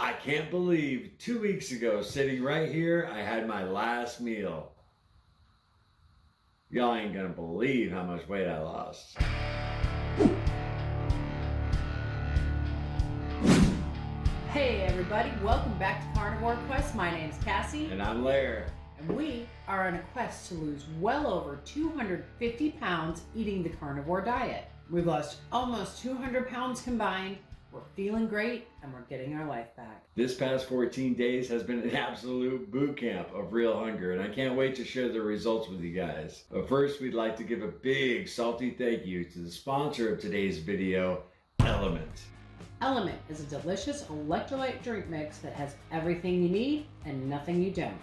I can't believe 2 weeks ago, sitting right here, I had my last meal. Y'all ain't gonna believe how much weight I lost. Hey everybody, welcome back to Carnivore Quest. My name's Cassie. And I'm Larry. And we are on a quest to lose well over 250 pounds eating the carnivore diet. We've lost almost 200 pounds combined. We're feeling great and we're getting our life back. This past 14 days has been an absolute boot camp of real hunger, and I can't wait to share the results with you guys. But first, we'd like to give a big salty thank you to the sponsor of today's video, Element. Element is a delicious electrolyte drink mix that has everything you need and nothing you don't.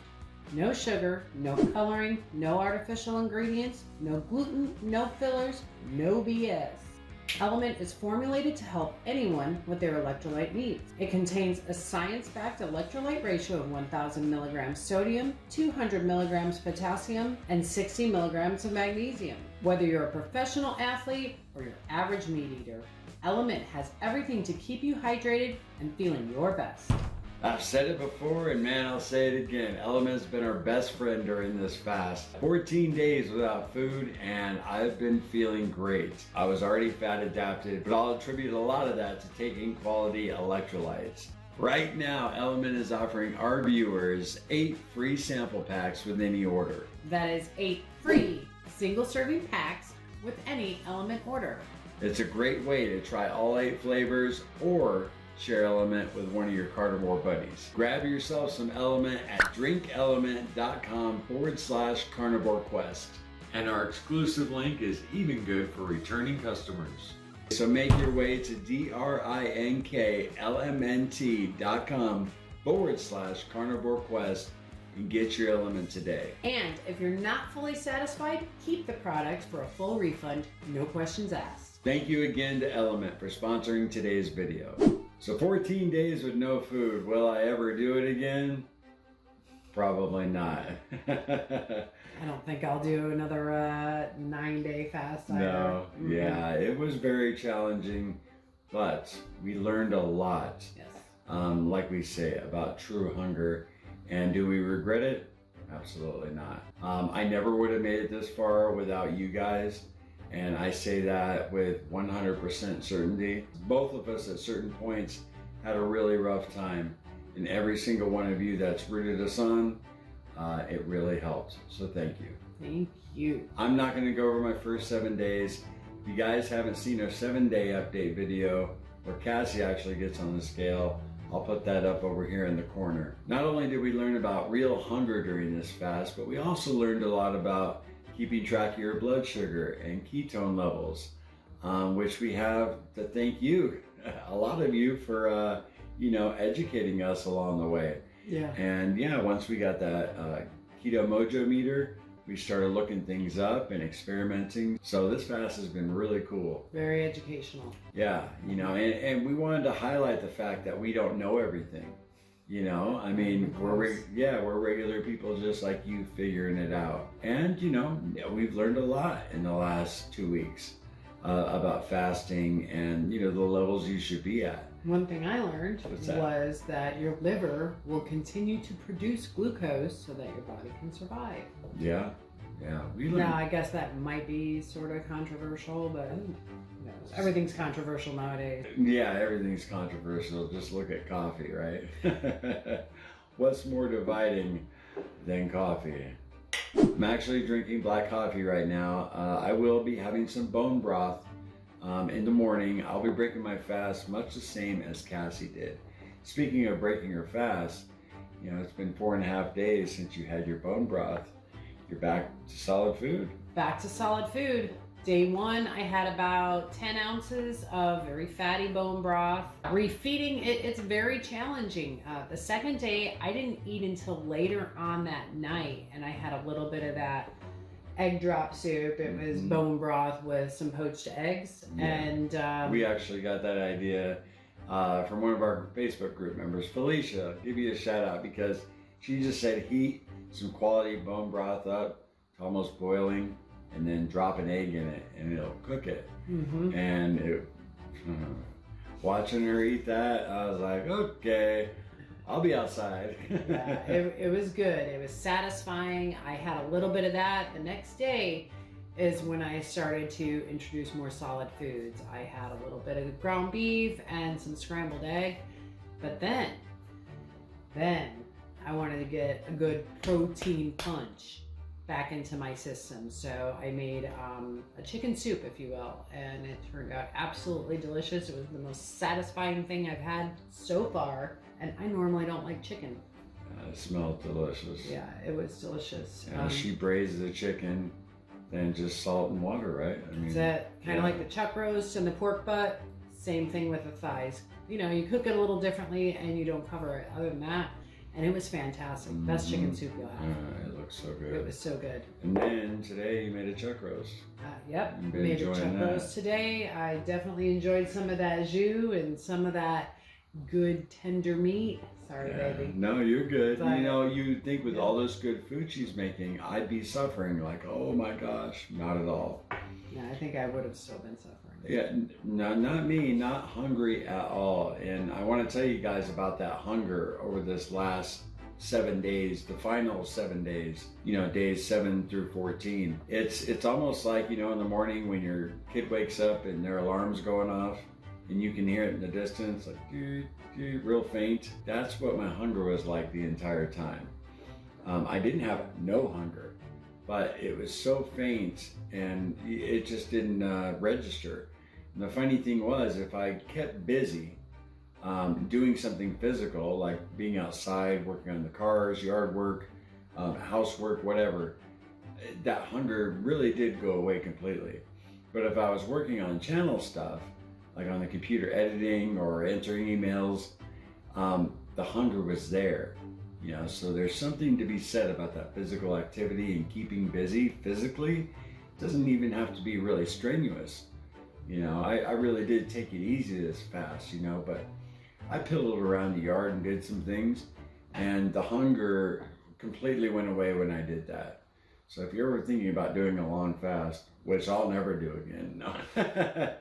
No sugar, no coloring, no artificial ingredients, no gluten, no fillers, no BS. Element is formulated to help anyone with their electrolyte needs. It contains a science-backed electrolyte ratio of 1,000 milligrams sodium, 200 milligrams potassium, and 60 milligrams of magnesium. Whether you're a professional athlete or your average meat eater, Element has everything to keep you hydrated and feeling your best. I've said it before, and man, I'll say it again. Element's been our best friend during this fast. 14 days without food, and I've been feeling great. I was already fat adapted, but I'll attribute a lot of that to taking quality electrolytes. Right now, Element is offering our viewers 8 free sample packs with any order. That is 8 free single-serving packs with any Element order. It's a great way to try all 8 flavors or share Element with one of your carnivore buddies. Grab yourself some Element at drinkelement.com/carnivore quest. And our exclusive link is even good for returning customers. So make your way to drinklmnt.com/carnivore quest and get your Element today. And if you're not fully satisfied, keep the product for a full refund, no questions asked. Thank you again to Element for sponsoring today's video. So 14 days with no food, will I ever do it again? Probably not. I don't think I'll do another 9-day fast either. No, Mm-hmm. Yeah, it was very challenging, but we learned a lot. Yes. Like we say, about true hunger. And do we regret it? Absolutely not. I never would have made it this far without you guys. And I say that with 100% certainty. Both of us at certain points had a really rough time. And every single one of you that's rooted us on, it really helped. So thank you. Thank you. I'm not gonna go over my first 7 days. If you guys haven't seen our 7-day update video where Cassie actually gets on the scale, I'll put that up over here in the corner. Not only did we learn about real hunger during this fast, but we also learned a lot about keeping track of your blood sugar and ketone levels, which we have to thank you, a lot of you, for educating us along the way. Yeah. And yeah, once we got that Keto Mojo meter, we started looking things up and experimenting. So this fast has been really cool. Very educational. Yeah, and we wanted to highlight the fact that we don't know everything. I mean, we're regular people just like you figuring it out. And, we've learned a lot in the last 2 weeks about fasting and, the levels you should be at. One thing I learned was that your liver will continue to produce glucose so that your body can survive. Yeah. We learned. Now, I guess that might be sort of controversial, but everything's controversial nowadays. Yeah, everything's controversial. Just look at coffee, right? What's more dividing than coffee? I'm actually drinking black coffee right now. I will be having some bone broth in the morning. I'll be breaking my fast much the same as Cassie did. Speaking of breaking her fast, it's been 4.5 days since you had your bone broth. You're back to solid food. Back to solid food. Day 1, I had about 10 ounces of very fatty bone broth. Refeeding, it's very challenging. The second day, I didn't eat until later on that night, and I had a little bit of that egg drop soup. It was bone broth with some poached eggs. Yeah. And we actually got that idea from one of our Facebook group members, Felicia. I'll give you a shout out because she just said heat some quality bone broth up to almost boiling and then drop an egg in it and it'll cook it. And watching her eat that, I was like, okay, I'll be outside. Yeah, it was good. It was satisfying. I had a little bit of that. The next day is when I started to introduce more solid foods. I had a little bit of ground beef and some scrambled egg, but then I wanted to get a good protein punch back into my system. So I made a chicken soup, if you will, and it turned out absolutely delicious. It was the most satisfying thing I've had so far, and I normally don't like chicken. It smelled delicious. Yeah, it was delicious. Yeah, she braised the chicken, then just salt and water, right? I mean, is that kind of like the chuck roast and the pork butt? Same thing with the thighs. You know, you cook it a little differently and you don't cover it. Other than that, and it was fantastic. Best chicken soup you'll have. It looks so good. It was so good. And then today you made a chuck roast. Yep, You've been made a chuck enjoying that. roast today. I definitely enjoyed some of that jus and some of that good tender meat. Sorry, baby. No, you're good. But, you know, you think with all this good food she's making, I'd be suffering. Like, oh my gosh, not at all. Yeah, I think I would have still been suffering. Yeah, no, not me, not hungry at all. And I want to tell you guys about that hunger over this last 7 days, the final 7 days, you know, days 7 through 14. It's almost like, you know, in the morning when your kid wakes up and their alarm's going off and you can hear it in the distance, like, real faint. That's what my hunger was like the entire time. I didn't have no hunger, but it was so faint and it just didn't register. And the funny thing was, if I kept busy doing something physical, like being outside, working on the cars, yard work, housework, whatever, that hunger really did go away completely. But if I was working on channel stuff, like on the computer editing or answering emails, the hunger was there. You know, so there's something to be said about that physical activity and keeping busy physically. It doesn't even have to be really strenuous. You know, I really did take it easy this fast, you know, but I piddled around the yard and did some things, and the hunger completely went away when I did that. So if you're ever thinking about doing a long fast, which I'll never do again, no.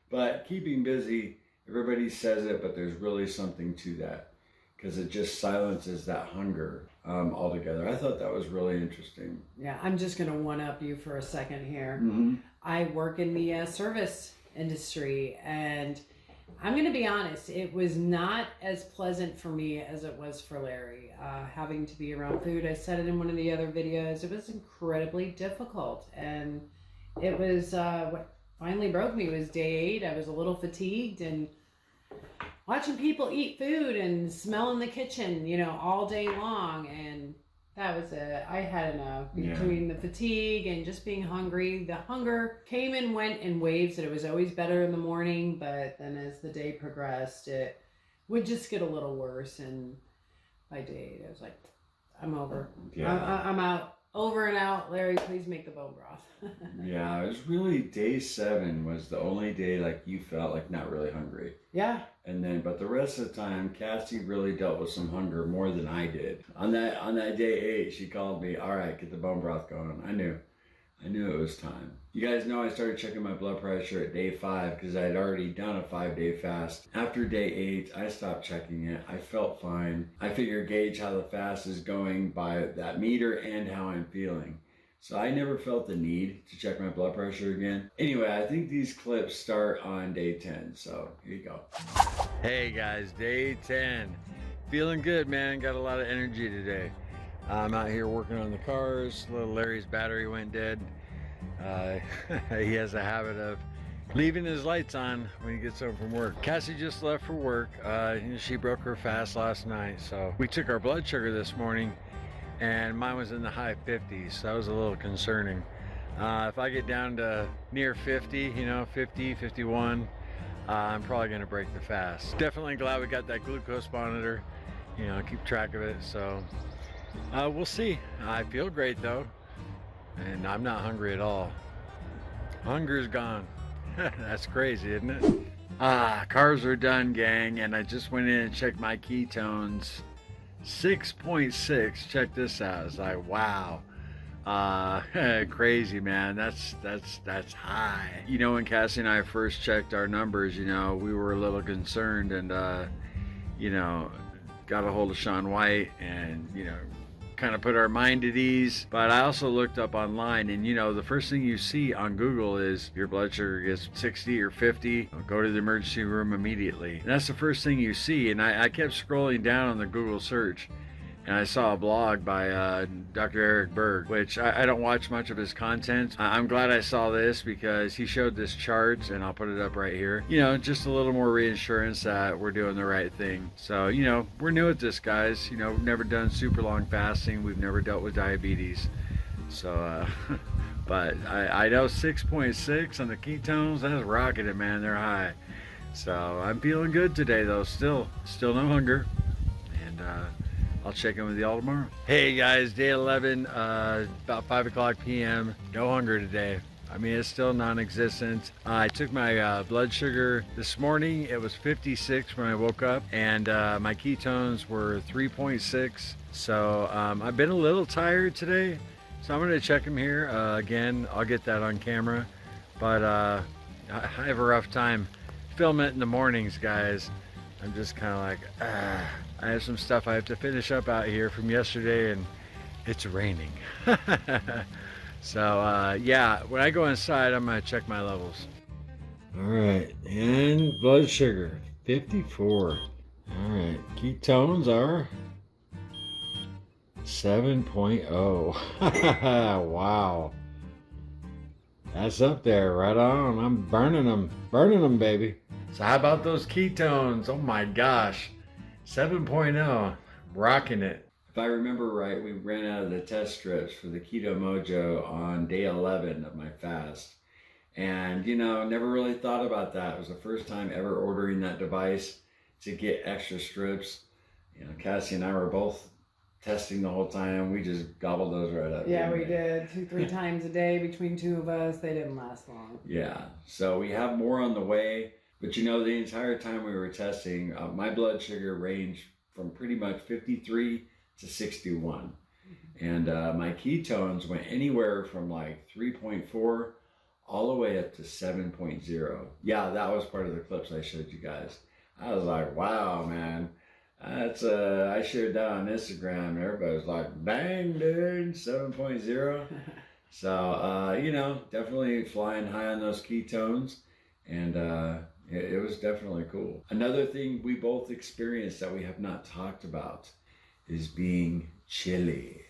But keeping busy, everybody says it, but there's really something to that, because it just silences that hunger altogether. I thought that was really interesting. Yeah, I'm just going to one-up you for a second here. Mm-hmm. I work in the service industry, and I'm going to be honest, it was not as pleasant for me as it was for Larry. Having to be around food, I said it in one of the other videos, it was incredibly difficult. And it was, what finally broke me was day 8. I was a little fatigued, and watching people eat food and smelling the kitchen, you know, all day long. And that was it. I had enough between the fatigue and just being hungry. The hunger came and went in waves, that it was always better in the morning, but then as the day progressed, it would just get a little worse. And by day 8, I was like, I'm over. Yeah. I'm out. Over and out. Larry, please make the bone broth. Yeah, it was really day 7 was the only day like you felt like not really hungry. Yeah. And then, but the rest of the time, Cassie really dealt with some hunger more than I did. On that day 8, she called me, all right, get the bone broth going. I knew it was time. You guys know I started checking my blood pressure at day 5 because I had already done a 5-day fast. After day 8, I stopped checking it. I felt fine. I figure gauge how the fast is going by that meter and how I'm feeling. So I never felt the need to check my blood pressure again. Anyway, I think these clips start on day 10. So here you go. Hey guys, day 10. Feeling good, man. Got a lot of energy today. I'm out here working on the cars. Little Larry's battery went dead. He has a habit of leaving his lights on when he gets home from work. Cassie just left for work. She broke her fast last night, so we took our blood sugar this morning, and mine was in the high 50s, so that was a little concerning. If I get down to near 50, you know, 50, 51, I'm probably gonna break the fast. Definitely glad we got that glucose monitor, you know, keep track of it, so we'll see. I feel great though, and I'm not hungry at all. Hunger's gone. That's crazy, isn't it? Cars are done, gang, and I just went in and checked my ketones. 6.6. Check this out. It's like, wow. Crazy, man. That's high. You know, when Cassie and I first checked our numbers, you know, we were a little concerned, and you know, got a hold of Sean White and, you know, kind of put our mind at ease. But I also looked up online, and you know, the first thing you see on Google is your blood sugar gets 60 or 50, go to the emergency room immediately. And that's the first thing you see. And I kept scrolling down on the Google search, and I saw a blog by Dr. Eric Berg, which I don't watch much of his content. I'm glad I saw this because he showed this chart, and I'll put it up right here. You know, just a little more reassurance that we're doing the right thing. So, you know, we're new at this, guys. You know, we've never done super long fasting. We've never dealt with diabetes. So, but I know 6.6 on the ketones, that's rocketing, man. They're high. So I'm feeling good today, though. Still no hunger. And, I'll check in with y'all tomorrow. Hey guys, day 11, about 5 o'clock p.m. No hunger today. I mean, it's still non-existent. I took my blood sugar this morning. It was 56 when I woke up, and my ketones were 3.6. So I've been a little tired today, so I'm gonna check them here. Again, I'll get that on camera, but I have a rough time filming it in the mornings, guys. I'm just kind of like, I have some stuff I have to finish up out here from yesterday, and it's raining. So yeah, when I go inside, I'm gonna check my levels. All right, and blood sugar 54. All right, ketones are 7.0. Wow, that's up there, right on. I'm burning them, baby. So how about those ketones? Oh my gosh, 7.0, rocking it. If I remember right, we ran out of the test strips for the Keto Mojo on day 11 of my fast. And, you know, never really thought about that. It was the first time ever ordering that device to get extra strips. You know, Cassie and I were both testing the whole time. We just gobbled those right up. Yeah, we did 2-3 times a day between two of us. They didn't last long. Yeah, so we have more on the way. But you know, the entire time we were testing, my blood sugar ranged from pretty much 53 to 61. And my ketones went anywhere from like 3.4 all the way up to 7.0. Yeah, that was part of the clips I showed you guys. I was like, wow, man. That's I shared that on Instagram, and everybody was like, bang, dude, 7.0. So, you know, definitely flying high on those ketones. And it was definitely cool. Another thing we both experienced that we have not talked about is being chilly.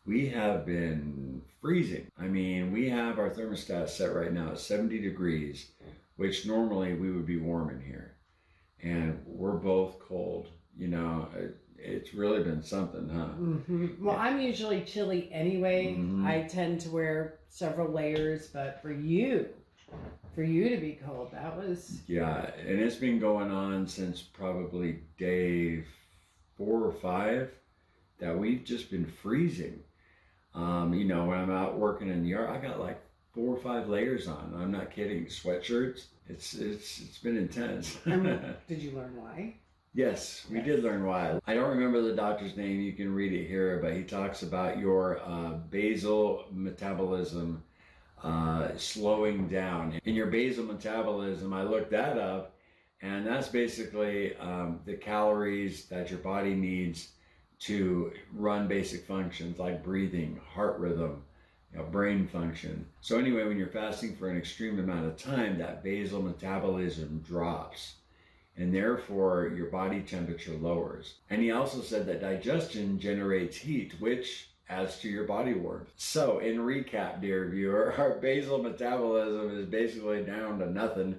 We have been freezing. I mean, we have our thermostat set right now at 70 degrees, which normally we would be warm in here. And we're both cold. You know, it's really been something, huh? Mm-hmm. Well, I'm usually chilly anyway. Mm-hmm. I tend to wear several layers, but for you to be cold, that was... Yeah, and it's been going on since probably day 4 or 5 that we've just been freezing. You know, when I'm out working in the yard, I got like 4 or 5 layers on. I'm not kidding. Sweatshirts. It's been intense. Did you learn why? Yes, we did learn why. I don't remember the doctor's name. You can read it here, but he talks about your basal metabolism slowing down. In your basal metabolism, I looked that up, and that's basically the calories that your body needs to run basic functions like breathing, heart rhythm, you know, brain function. So anyway, when you're fasting for an extreme amount of time, that basal metabolism drops, and therefore your body temperature lowers. And he also said that digestion generates heat, which adds to your body warmth. So in recap, dear viewer, our basal metabolism is basically down to nothing,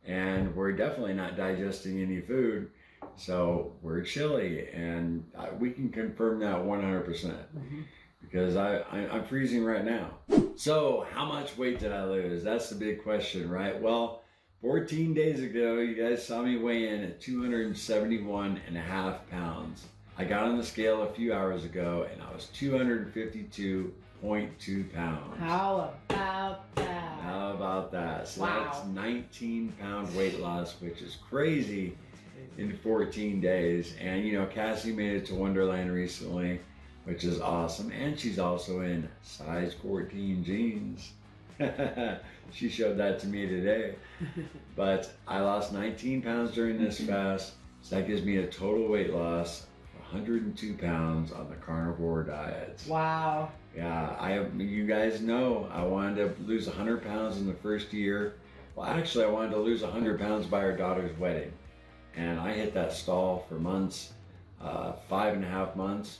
and we're definitely not digesting any food. So we're chilly, and we can confirm that 100%. Mm-hmm. Because I'm freezing right now. So how much weight did I lose? That's the big question, right? Well, 14 days ago, you guys saw me weigh in at 271.5 pounds. I got on the scale a few hours ago, and I was 252.2 pounds. How about that? How about that? So wow. That's 19-pound weight loss, which is crazy in 14 days. And you know, Cassie made it to Wonderland recently. which is awesome. And she's also in size 14 jeans. She showed that to me today. But I lost 19 pounds during this fast. So that gives me a total weight loss of 102 pounds on the carnivore diet. Wow. Yeah, you guys know I wanted to lose 100 pounds in the first year. Well, actually, I wanted to lose 100 pounds by our daughter's wedding. And I hit that stall for months, 5.5 months.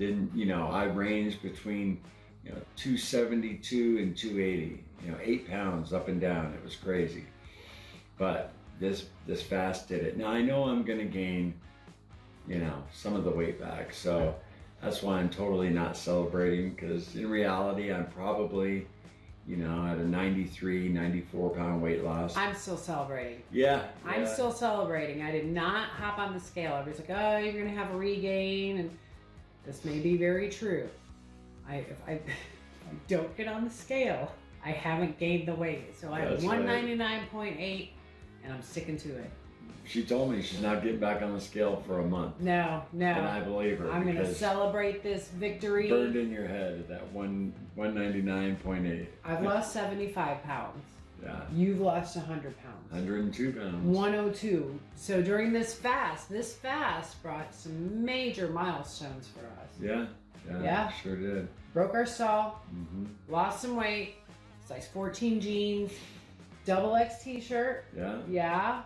I ranged between 272 and 280, 8 pounds up and down. It was crazy. But this fast did it. Now I know I'm gonna gain, some of the weight back. So that's why I'm totally not celebrating, because in reality, I'm probably, at a 93, 94 pound weight loss. I'm still celebrating. Yeah. I'm still celebrating. I did not hop on the scale. Everybody's like, oh, you're gonna have a regain, and this may be very true. If I don't get on the scale, I haven't gained the weight. So I'm 199.8, and I'm sticking to it. She told me she's not getting back on the scale for a month. No. And I believe her. I'm going to celebrate this victory. Burned in your head at that 199.8. I've lost 75 pounds. Yeah. You've lost 100 pounds. 102 pounds. 102. So during this fast brought some major milestones for us. Yeah. Sure did. Broke our stall, Mm-hmm. lost some weight, size 14 jeans, XX t-shirt. Yeah.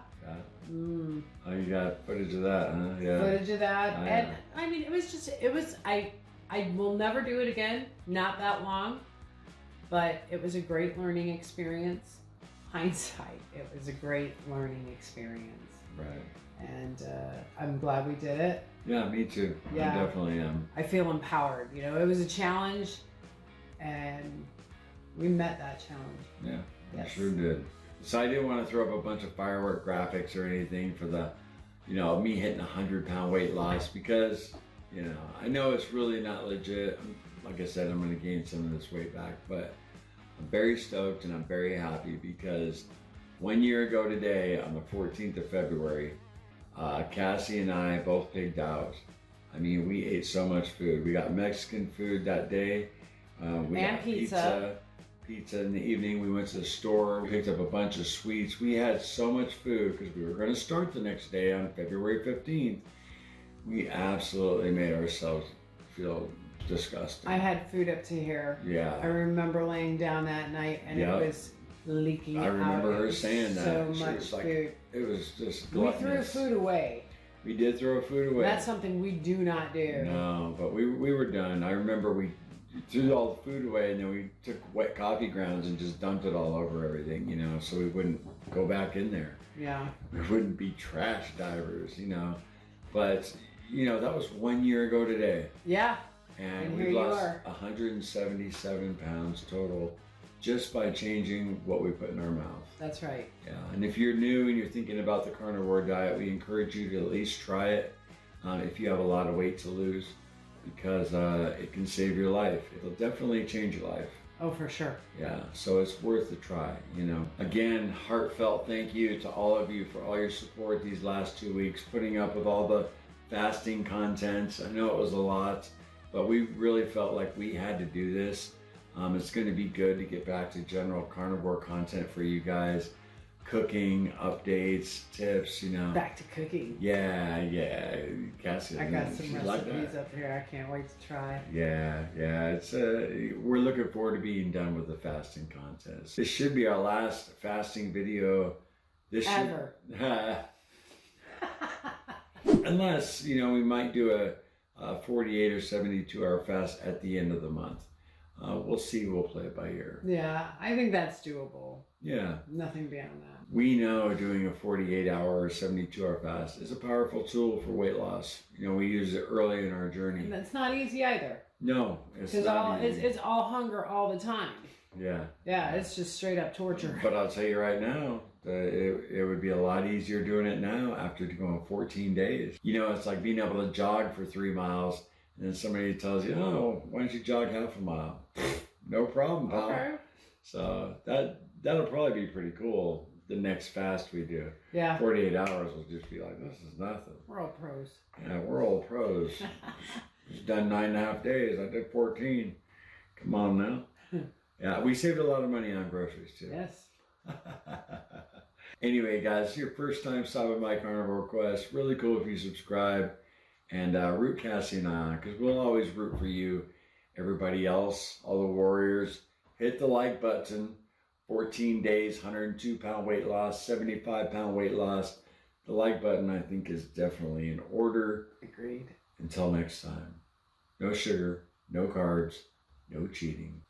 Oh, you got footage of that, huh? Yeah. Footage of that. And I mean, I will never do it again. Not that long. But it was a great learning experience. Hindsight, it was a great learning experience. Right. And I'm glad we did it. Yeah, me too. Yeah. I definitely am. I feel empowered. It was a challenge, and we met that challenge. Yeah, yes. Sure did. So I didn't want to throw up a bunch of firework graphics or anything for the, me hitting 100-pound weight loss, because, I know it's really not legit. Like I said, I'm going to gain some of this weight back, but I'm very stoked and I'm very happy, because 1 year ago today, on the 14th of February, Cassie and I both pigged out. I mean, we ate so much food. We got Mexican food that day. We got pizza in the evening. We went to the store, we picked up a bunch of sweets. We had so much food because we were going to start the next day on February 15th. We absolutely made ourselves feel disgusting. I had food up to here. Yeah. I remember laying down that night, and it was leaking out. I remember her saying that. So much food. It was just gluttonous. We threw food away. We did throw food away. That's something we do not do. No, but we were done. I remember we threw all the food away, and then we took wet coffee grounds and just dumped it all over everything, so we wouldn't go back in there. Yeah. We wouldn't be trash divers, But, that was 1 year ago today. Yeah. And we lost 177 pounds total just by changing what we put in our mouth. That's right. Yeah. And if you're new and you're thinking about the carnivore diet, we encourage you to at least try it if you have a lot of weight to lose, because it can save your life. It'll definitely change your life. Oh, for sure. Yeah, so it's worth a try, Again, heartfelt thank you to all of you for all your support these last 2 weeks, putting up with all the fasting content. I know it was a lot, but we really felt like we had to do this. It's going to be good to get back to general carnivore content for you guys. Cooking, updates, tips, Back to cooking. Yeah. Cassie, I got some recipes up here I can't wait to try. Yeah. It's we're looking forward to being done with the fasting contest. This should be our last fasting video ever. Unless, we might do a 48 or 72 hour fast at the end of the month. We'll see. We'll play it by ear. Yeah, I think that's doable. Yeah. Nothing beyond that. We know doing a 48 hour or 72 hour fast is a powerful tool for weight loss. We use it early in our journey. And that's not easy either. No, it's not easy. It's all hunger all the time. Yeah. Yeah, it's just straight up torture. But I'll tell you right now, it would be a lot easier doing it now after going 14 days. It's like being able to jog for 3 miles, and then somebody tells you, oh, why don't you jog half a mile? No problem, pal. Okay. So that'll probably be pretty cool. The next fast we do. Yeah. 48 hours will just be like, this is nothing. We're all pros. Yeah, we're all pros. done 9.5 days. I did 14. Come on now. Yeah, we saved a lot of money on groceries too. Yes. Anyway, guys, your first time stopping by Carnivore Quest. Really cool if you subscribe and root Cassie and I on, because we'll always root for you. Everybody else, all the warriors, hit the like button. 14 days, 102-pound weight loss, 75-pound weight loss. The like button, I think, is definitely in order. Agreed. Until next time, no sugar, no carbs, no cheating.